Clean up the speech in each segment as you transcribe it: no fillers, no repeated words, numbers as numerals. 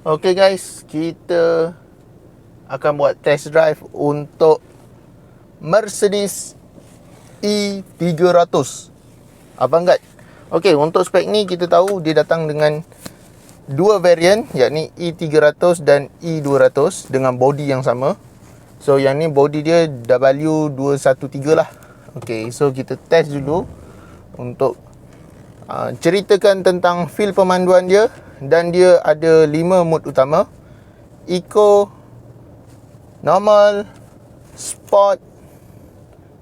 Okay guys, kita akan buat test drive untuk Mercedes E300 Avantgarde. Okay, untuk spek ni kita tahu dia datang dengan dua variant, yakni E300 dan E200 dengan body yang sama. So yang ni body dia W213 lah. Okay, so kita test dulu untuk ceritakan tentang feel pemanduan dia. Dan dia ada 5 mode utama: Eco, Normal, Sport,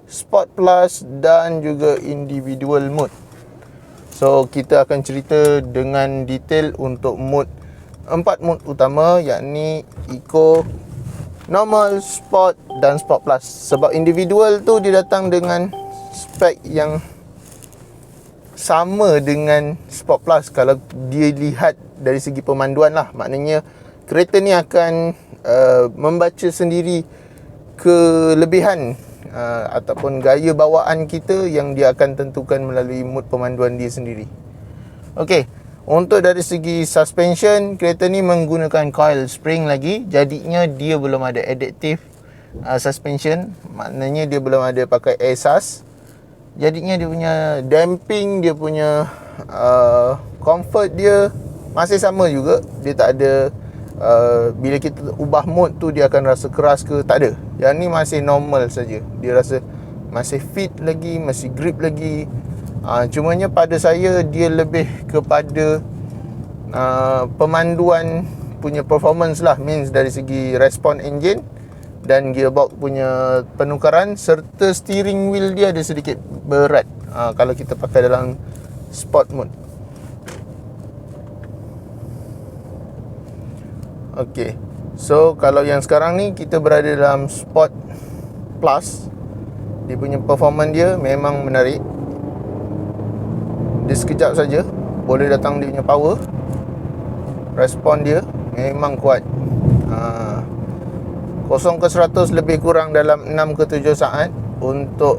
Sport Plus dan juga Individual mode. So kita akan cerita dengan detail untuk mode 4 mode utama, yakni Eco, Normal, Sport dan Sport Plus. Sebab Individual tu dia datang dengan spek yang sama dengan Sport Plus kalau dia lihat dari segi pemanduan lah. Maknanya kereta ni akan membaca sendiri kelebihan ataupun gaya bawaan kita yang dia akan tentukan melalui mood pemanduan dia sendiri. Okey, untuk dari segi suspension, kereta ni menggunakan coil spring lagi. Jadinya dia belum ada adaptive suspension. Maknanya dia belum ada pakai air sus. Jadinya dia punya damping, dia punya comfort dia masih sama juga. Dia tak ada bila kita ubah mode tu dia akan rasa keras ke, tak ada. Yang ni masih normal saja. Dia rasa masih fit lagi, masih grip lagi. Cumanya pada saya dia lebih kepada pemanduan punya performance lah. Means dari segi respon engine dan gearbox punya penukaran, serta steering wheel dia ada sedikit berat kalau kita pakai dalam sport mode. Okey, so kalau yang sekarang ni kita berada dalam Sport Plus, dia punya performance dia memang menarik. Dia sekejap saja boleh datang dia punya power. Respon dia memang kuat. 0 ke 100 lebih kurang dalam 6 ke 7 saat untuk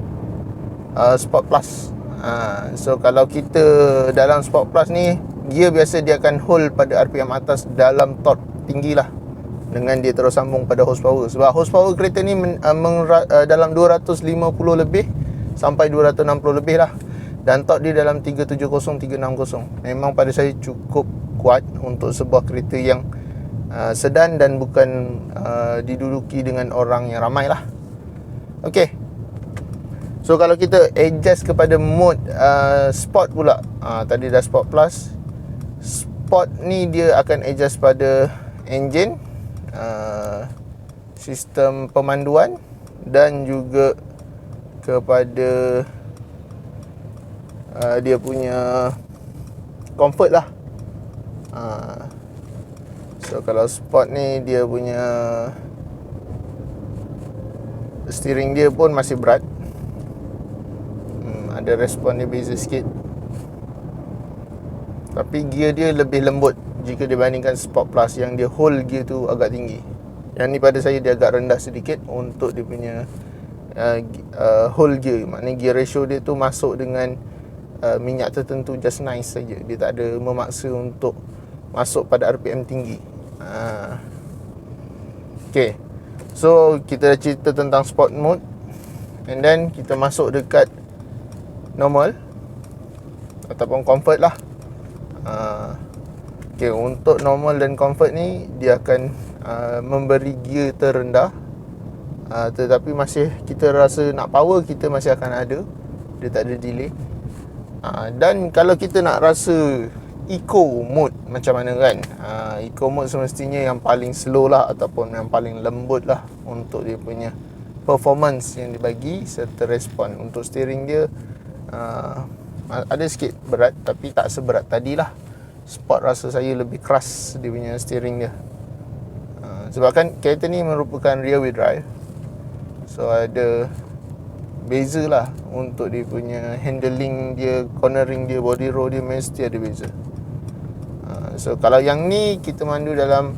Sport Plus. So kalau kita dalam Sport Plus ni, gear biasa dia akan hold pada RPM atas dalam torque tinggi lah, dengan dia terus sambung pada horsepower. Sebab horsepower kereta ni dalam 250 lebih sampai 260 lebih lah. Dan torque dia dalam 370, 360. Memang pada saya cukup kuat untuk sebuah kereta yang sedan dan bukan diduduki dengan orang yang ramai lah. Okay, so kalau kita adjust kepada mode Sport pula, tadi dah Sport Plus. Sport ni dia akan adjust pada engine, sistem pemanduan dan juga kepada dia punya comfort lah. So kalau Sport ni dia punya steering dia pun masih berat. Ada respon dia beza sikit. Tapi gear dia lebih lembut jika dibandingkan Sport Plus yang dia hold gear tu agak tinggi. Yang ni pada saya dia agak rendah sedikit untuk dia punya hold gear. Maknanya gear ratio dia tu masuk dengan minyak tertentu just nice saja. Dia tak ada memaksa untuk masuk pada RPM tinggi. Okay, so kita dah cerita tentang sport mode, and then kita masuk dekat normal ataupun comfort lah. Okay, untuk normal dan comfort ni dia akan memberi gear terendah, tetapi masih kita rasa nak power kita masih akan ada. Dia tak ada delay. Dan kalau kita nak rasa eco mode macam mana kan, eco mode semestinya yang paling slow lah ataupun yang paling lembut lah untuk dia punya performance yang dibagi serta respon. Untuk steering dia ada sikit berat, tapi tak seberat tadi lah. Sport rasa saya lebih keras dia punya steering dia. Sebab kan kereta ni merupakan rear wheel drive, so ada beza lah untuk dia punya handling dia, cornering dia, body roll dia mesti ada beza. So kalau yang ni kita mandu dalam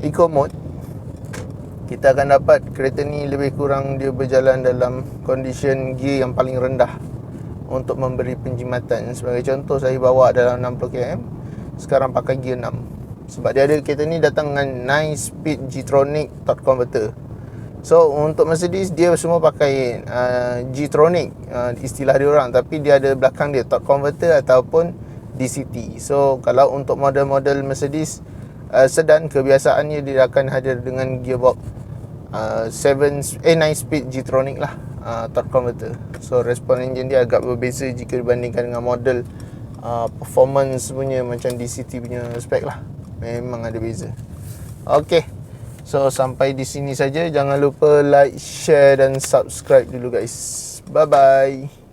eco mode, kita akan dapat kereta ni lebih kurang dia berjalan dalam condition gear yang paling rendah untuk memberi penjimatan. Sebagai contoh, saya bawa dalam 60 km, sekarang pakai gear 6. Sebab dia ada kereta ni datang dengan 9 speed G-Tronic torque converter. So untuk Mercedes dia semua pakai G-Tronic, istilah dia orang, tapi dia ada belakang dia torque converter ataupun DCT. So kalau untuk model-model Mercedes sedan, kebiasaannya dia akan hadir dengan gearbox 9 speed G-Tronic lah, torque converter. So respon engine dia agak berbeza jika dibandingkan dengan model performance punya macam DCT punya spek lah. Memang ada beza. Okay, so sampai di sini saja. Jangan lupa like, share dan subscribe dulu guys. Bye bye.